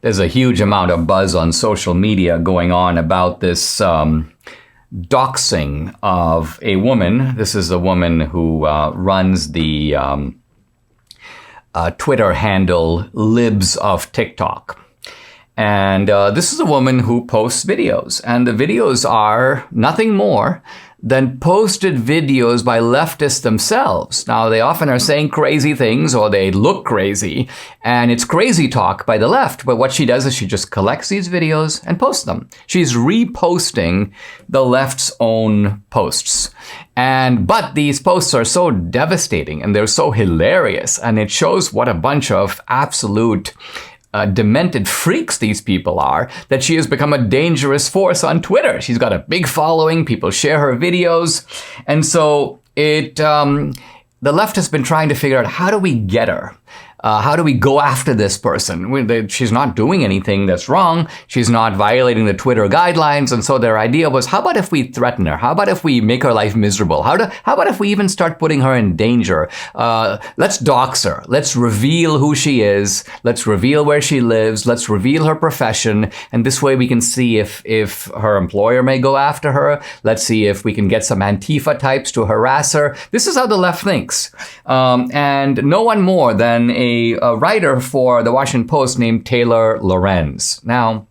there's a huge amount of buzz on social media going on about this doxing of a woman. This is a woman who runs the Twitter handle Libs of TikTok. And this is a woman who posts videos, and the videos are nothing more than posted videos by leftists themselves. Now, they often are saying crazy things, or they look crazy, and it's crazy talk by the left. But what she does is she just collects these videos and posts them. She's reposting the left's own posts. But these posts are so devastating, and they're so hilarious, and it shows what a bunch of absolute demented freaks these people are, that she has become a dangerous force on Twitter. She's got a big following. People share her videos. And so the left has been trying to figure out, how do we get her? How do we go after this person? She's not doing anything that's wrong. She's not violating the Twitter guidelines. And so their idea was, how about if we threaten her? How about if we make her life miserable? How about if we even start putting her in danger? Let's dox her. Let's reveal who she is. Let's reveal where she lives. Let's reveal her profession. And this way we can see if her employer may go after her. Let's see if we can get some Antifa types to harass her. This is how the left thinks. And no one more than a writer for the Washington Post named Taylor Lorenz. Now,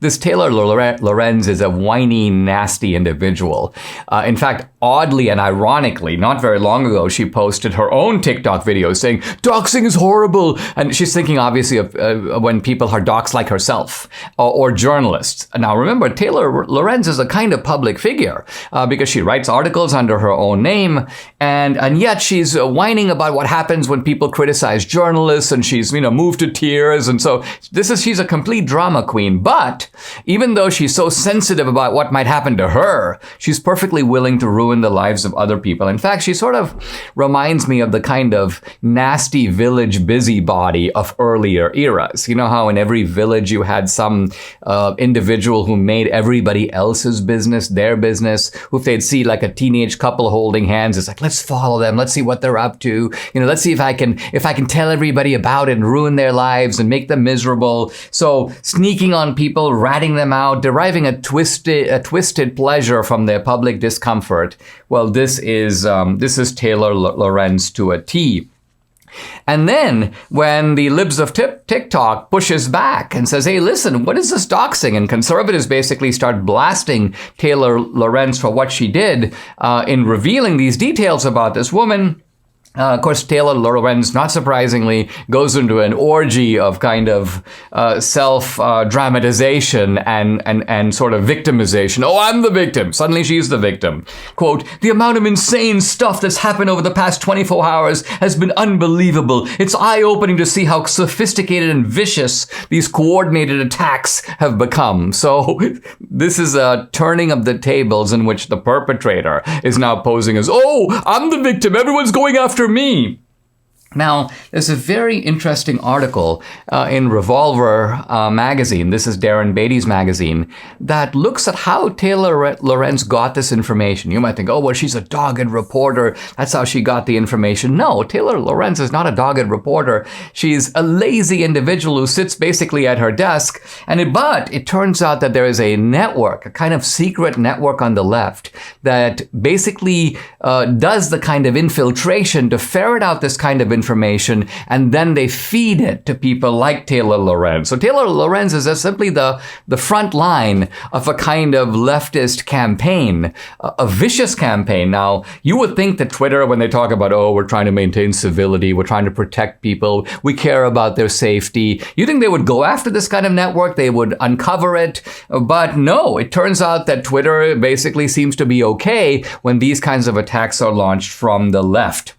this Taylor Lorenz is a whiny, nasty individual. In fact, oddly and ironically, not very long ago, she posted her own TikTok video saying, doxing is horrible. And she's thinking, obviously, of when people are doxed like herself or journalists. Now, remember, Taylor Lorenz is a kind of public figure because she writes articles under her own name. And yet she's whining about what happens when people criticize journalists, and she's, moved to tears. And so she's a complete drama queen. But even though she's so sensitive about what might happen to her, she's perfectly willing to ruin the lives of other people. In fact, she sort of reminds me of the kind of nasty village busybody of earlier eras. You know how in every village you had some individual who made everybody else's business their business, who if they'd see like a teenage couple holding hands, it's like, let's follow them, let's see what they're up to. Let's see if I can tell everybody about it and ruin their lives and make them miserable. So sneaking on people, ratting them out, deriving a twisted pleasure from their public discomfort. Well, this is Taylor Lorenz to a T. And then when the Libs of TikTok pushes back and says, hey, listen, what is this doxing? And conservatives basically start blasting Taylor Lorenz for what she did in revealing these details about this woman. Of course, Taylor Lorenz, not surprisingly, goes into an orgy of kind of self-dramatization and sort of victimization. Oh, I'm the victim. Suddenly she's the victim. Quote, the amount of insane stuff that's happened over the past 24 hours has been unbelievable. It's eye-opening to see how sophisticated and vicious these coordinated attacks have become. So this is a turning of the tables in which the perpetrator is now posing as, oh, I'm the victim. Everyone's going after me. Now, there's a very interesting article in Revolver magazine, this is Darren Beatty's magazine, that looks at how Taylor Lorenz got this information. You might think, oh, well, she's a dogged reporter. That's how she got the information. No, Taylor Lorenz is not a dogged reporter. She's a lazy individual who sits basically at her desk. But it turns out that there is a network, a kind of secret network on the left that basically does the kind of infiltration to ferret out this kind of information, and then they feed it to people like Taylor Lorenz. So Taylor Lorenz is simply the front line of a kind of leftist campaign, a vicious campaign. Now, you would think that Twitter, when they talk about, oh, we're trying to maintain civility, we're trying to protect people, we care about their safety, you think they would go after this kind of network, they would uncover it. But no, it turns out that Twitter basically seems to be okay when these kinds of attacks are launched from the left.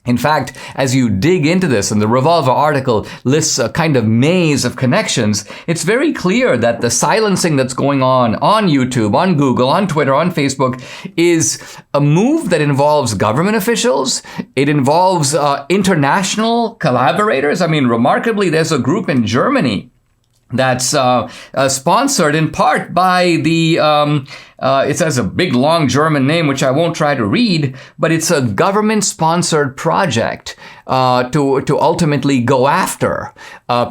In fact, as you dig into this, and the Revolver article lists a kind of maze of connections, it's very clear that the silencing that's going on YouTube, on Google, on Twitter, on Facebook is a move that involves government officials. It involves international collaborators. I mean, remarkably, there's a group in Germany that's sponsored in part by the it says a big long German name, which I won't try to read, but it's a government-sponsored project to ultimately go after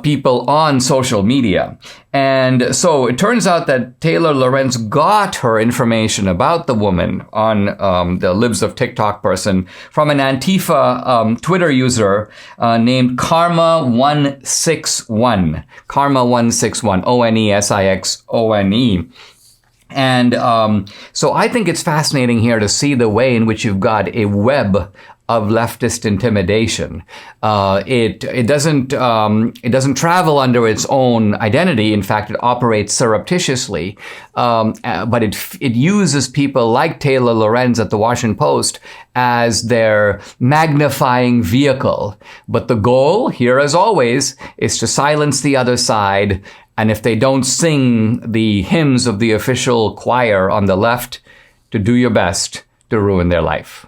people on social media. And so it turns out that Taylor Lorenz got her information about the woman on the Libs of TikTok person from an Antifa Twitter user named Karma161. Karma161, Onesixone. And so I think it's fascinating here to see the way in which you've got a web of leftist intimidation. It doesn't travel under its own identity. In fact, it operates surreptitiously. But it uses people like Taylor Lorenz at the Washington Post as their magnifying vehicle. But the goal here, as always, is to silence the other side. And if they don't sing the hymns of the official choir on the left, to do your best to ruin their life.